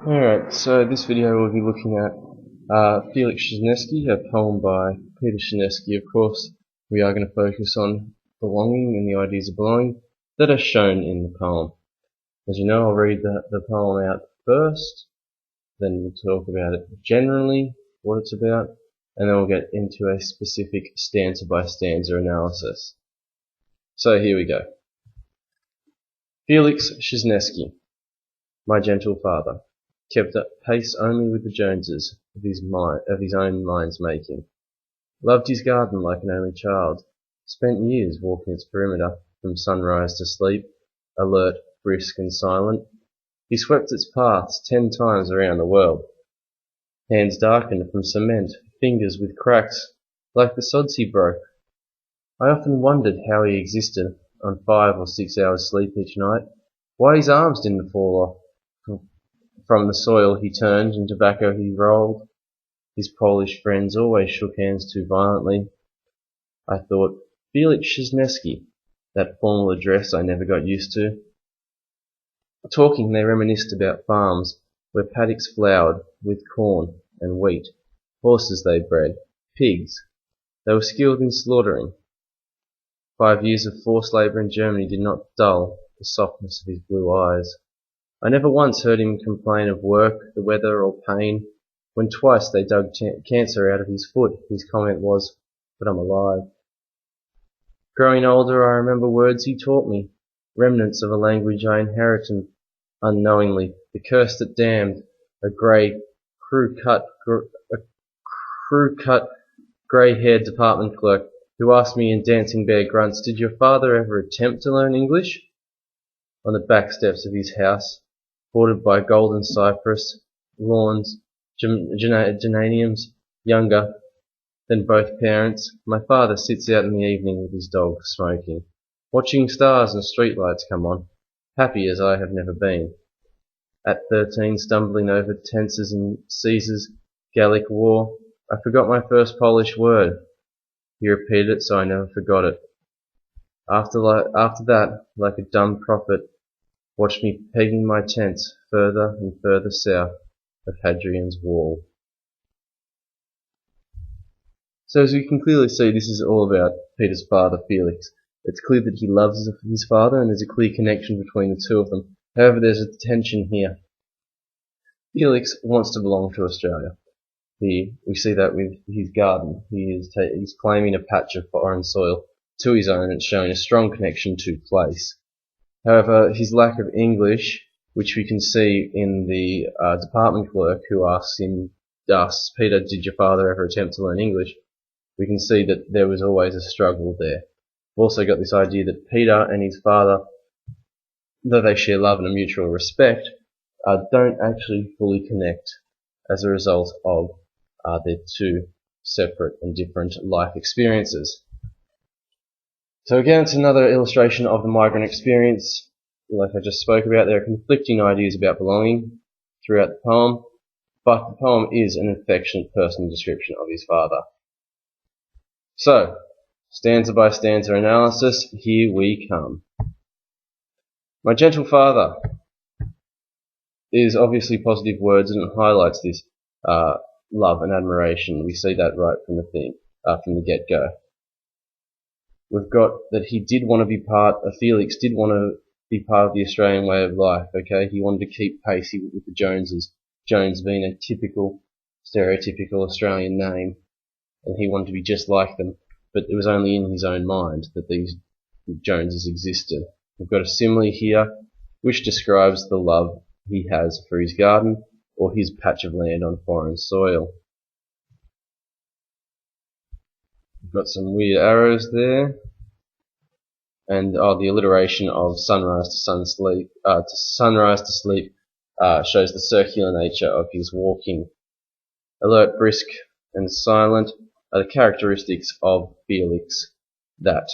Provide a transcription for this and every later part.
Alright, so this video we'll be looking at Feliks Skrzynecki, a poem by Peter Skrzynecki. Of course, we are going to focus on belonging and the ideas of belonging that are shown in the poem. As you know, I'll read the poem out first, then we'll talk about it generally, what it's about, and then we'll get into a specific stanza by stanza analysis. So here we go. Feliks Skrzynecki, my gentle father, kept up pace only with the Joneses of his own mind's making. Loved his garden like an only child. Spent years walking its perimeter from sunrise to sleep, alert, brisk and silent. He swept its paths 10 times around the world. Hands darkened from cement, fingers with cracks, like the sods he broke. I often wondered how he existed on 5 or 6 hours sleep each night, why his arms didn't fall off from the soil he turned and tobacco he rolled. His Polish friends always shook hands too violently. I thought, Feliks Skrzynecki, that formal address I never got used to. Talking, they reminisced about farms where paddocks flowered with corn and wheat, horses they bred, pigs. They were skilled in slaughtering. 5 years of forced labour in Germany did not dull the softness of his blue eyes. I never once heard him complain of work, the weather, or pain. When twice they dug cancer out of his foot, his comment was, "But I'm alive." Growing older, I remember words he taught me, remnants of a language I inherited unknowingly, the curse that damned, a crew-cut, grey-haired department clerk who asked me in dancing bear grunts, "Did your father ever attempt to learn English?" On the back steps of his house, bordered by golden cypress, lawns, geraniums, younger than both parents, my father sits out in the evening with his dog, smoking, watching stars and streetlights come on, happy as I have never been. At 13, stumbling over tenses and Caesar's Gallic War, I forgot my first Polish word. He repeated it, so I never forgot it. After that, like a dumb prophet, watched me pegging my tents further and further south of Hadrian's Wall. So as we can clearly see, this is all about Peter's father, Felix. It's clear that he loves his father and there's a clear connection between the two of them. However, there's a tension here. Felix wants to belong to Australia. We see that with his garden. He's claiming a patch of foreign soil to his own. It's showing a strong connection to place. However, his lack of English, which we can see in the department clerk who asks Peter, did your father ever attempt to learn English? We can see that there was always a struggle there. We've also got this idea that Peter and his father, though they share love and a mutual respect, don't actually fully connect as a result of their two separate and different life experiences. So again, it's another illustration of the migrant experience. Like I just spoke about, there are conflicting ideas about belonging throughout the poem, but the poem is an affectionate personal description of his father. So, stanza by stanza analysis, here we come. My gentle father is obviously positive words and it highlights this love and admiration. We see that right from the get-go. We've got that he did want to be Felix did want to be part of the Australian way of life, okay? He wanted to keep pace with the Joneses, Jones being a typical, stereotypical Australian name, and he wanted to be just like them, but it was only in his own mind that these Joneses existed. We've got a simile here, which describes the love he has for his garden, or his patch of land on foreign soil. We've got some weird arrows there, and the alliteration of sunrise to sleep shows the circular nature of his walking. Alert, brisk, and silent are the characteristics of Felix that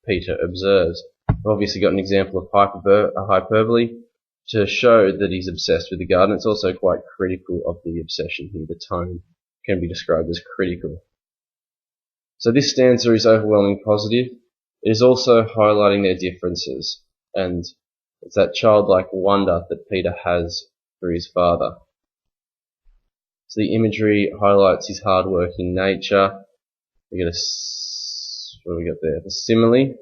Peter observes. I've obviously got an example of hyperbole to show that he's obsessed with the garden. It's also quite critical of the obsession here. The tone can be described as critical. So this stanza is overwhelmingly positive. It is also highlighting their differences, and it's that childlike wonder that Peter has for his father. So the imagery highlights his hard-working nature. We get what do we got there? The simile,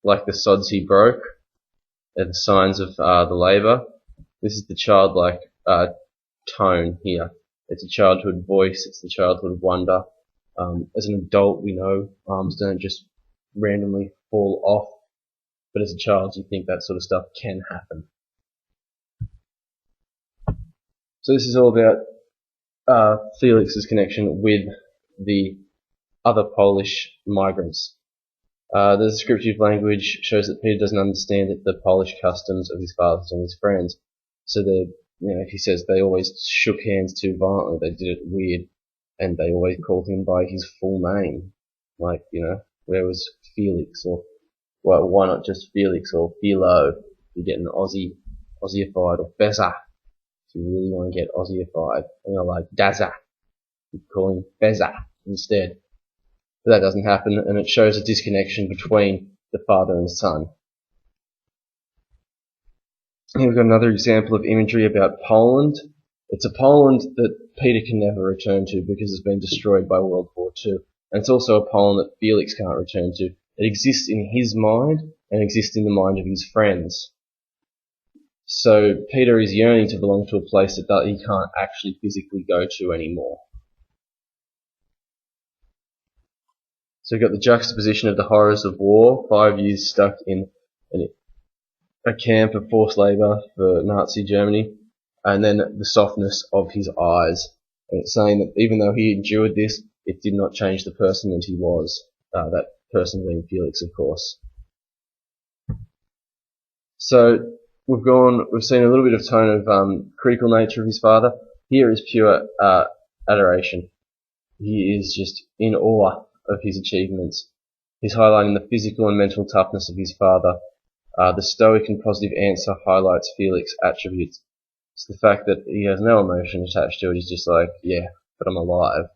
like the sods he broke, are the signs of the labour. This is the childlike tone here. It's a childhood voice. It's the childhood wonder. As an adult, we know arms don't just randomly fall off, but as a child, you think that sort of stuff can happen. So this is all about Feliks's connection with the other Polish migrants. The descriptive language shows that Peter doesn't understand the Polish customs of his father and his friends. So he says they always shook hands too violently, they did it weird, and they always called him by his full name. Like, where was Felix? Or, well, why not just Felix or Philo? You get an Aussieified, or Beza. If you really want to get Aussieified, like Dazza, you call him Beza instead. But that doesn't happen, and it shows a disconnection between the father and son. Here we've got another example of imagery about Poland. It's a Poland that Peter can never return to because it's been destroyed by World War II. And it's also a Poland that Felix can't return to. It exists in his mind and exists in the mind of his friends. So Peter is yearning to belong to a place that he can't actually physically go to anymore. So we've got the juxtaposition of the horrors of war, 5 years stuck in a camp of forced labour for Nazi Germany, and then the softness of his eyes. And it's saying that even though he endured this, it did not change the person that he was. That person being Felix, of course. So we've seen a little bit of tone of critical nature of his father. Here is pure adoration. He is just in awe of his achievements. He's highlighting the physical and mental toughness of his father. The stoic and positive answer highlights Felix' attributes. It's the fact that he has no emotion attached to it. He's just like, yeah, but I'm alive.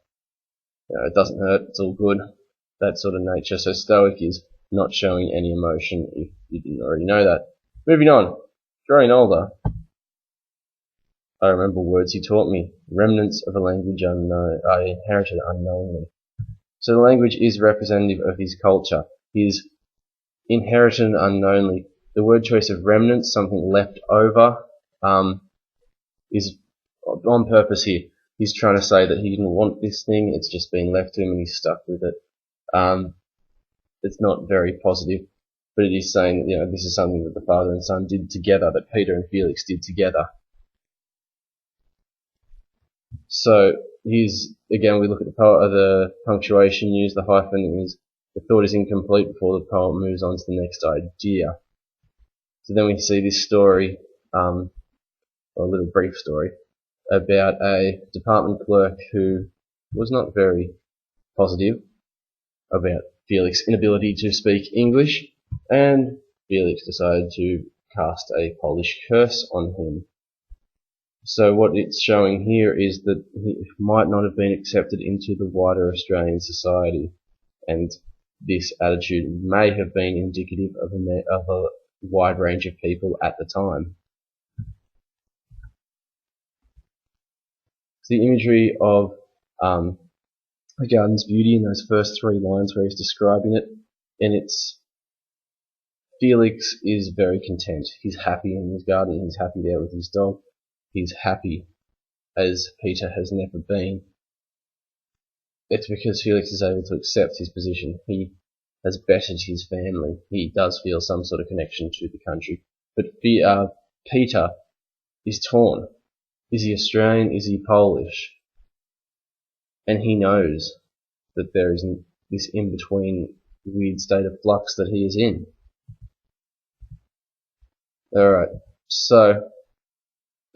It doesn't hurt. It's all good. That sort of nature. So stoic is not showing any emotion, if you didn't already know that. Moving on. Growing older, I remember words he taught me. Remnants of a language I inherited unknowingly. So the language is representative of his culture. His inherited unknowingly. The word choice of remnants, something left over, is on purpose here. He's trying to say that he didn't want this thing, it's just been left to him and he's stuck with it. It's not very positive, but it is saying that this is something that the father and son did together, that Peter and Felix did together. So again, we look at the punctuation used, the hyphen is the thought is incomplete before the poem moves on to the next idea. So then we see this story, a little brief story, about a department clerk who was not very positive about Felix' inability to speak English, and Felix decided to cast a Polish curse on him. So what it's showing here is that he might not have been accepted into the wider Australian society, and this attitude may have been indicative of a wide range of people at the time. So the imagery of the garden's beauty in those first 3 lines where he's describing it, and it's Felix is very content. He's happy in his garden, he's happy there with his dog, he's happy as Peter has never been. It's because Felix is able to accept his position. He has bettered his family. He does feel some sort of connection to the country. But Peter is torn. Is he Australian? Is he Polish? And he knows that there is this in-between weird state of flux that he is in. Alright, so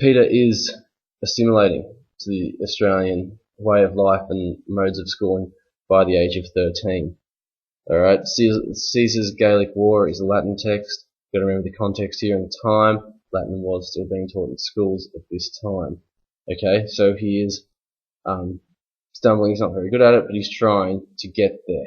Peter is assimilating to the Australian way of life and modes of schooling by the age of 13. Alright, Caesar's Gaelic War is a Latin text. You've got to remember the context here and the time. Latin was still being taught in schools at this time. Okay, so he is stumbling. He's not very good at it, but he's trying to get there.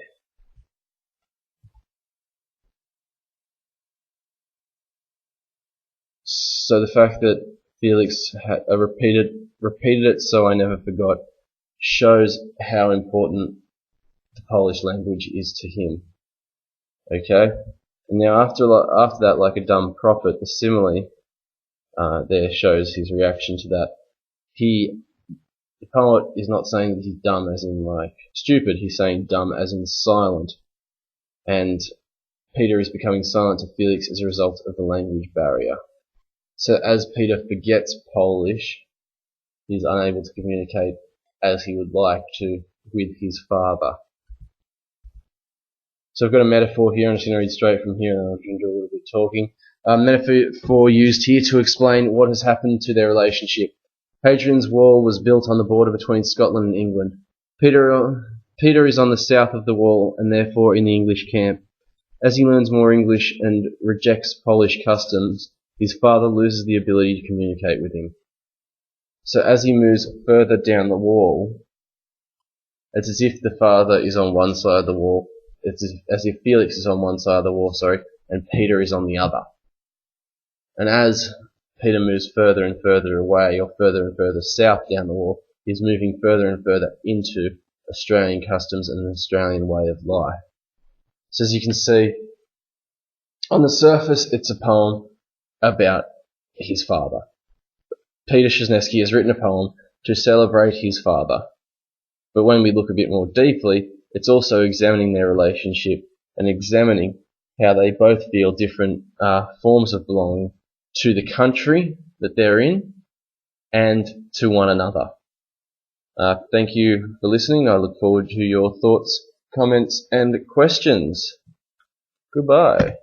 So the fact that Feliks repeated it so I never forgot, shows how important the Polish language is to him. Okay? And now after that, like a dumb prophet, the simile there shows his reaction to that. The poet is not saying that he's dumb as in like stupid, he's saying dumb as in silent. And Peter is becoming silent to Feliks as a result of the language barrier. So as Peter forgets Polish, he's unable to communicate as he would like to with his father. So I've got a metaphor here. I'm just going to read straight from here, and I'll do a little bit of talking. Metaphor used here to explain what has happened to their relationship. Hadrian's Wall was built on the border between Scotland and England. Peter is on the south of the wall, and therefore in the English camp. As he learns more English and rejects Polish customs, his father loses the ability to communicate with him. So as he moves further down the wall, it's as if the father is on one side of the wall. It's as if Feliks is on one side of the wall, and Peter is on the other. And as Peter moves further and further away, or further and further south down the wall, he's moving further and further into Australian customs and an Australian way of life. So as you can see, on the surface, it's a poem about his father. Peter Skrzynecki has written a poem to celebrate his father. But when we look a bit more deeply, it's also examining their relationship and examining how they both feel different forms of belonging to the country that they're in and to one another. Thank you for listening. I look forward to your thoughts, comments, and questions. Goodbye.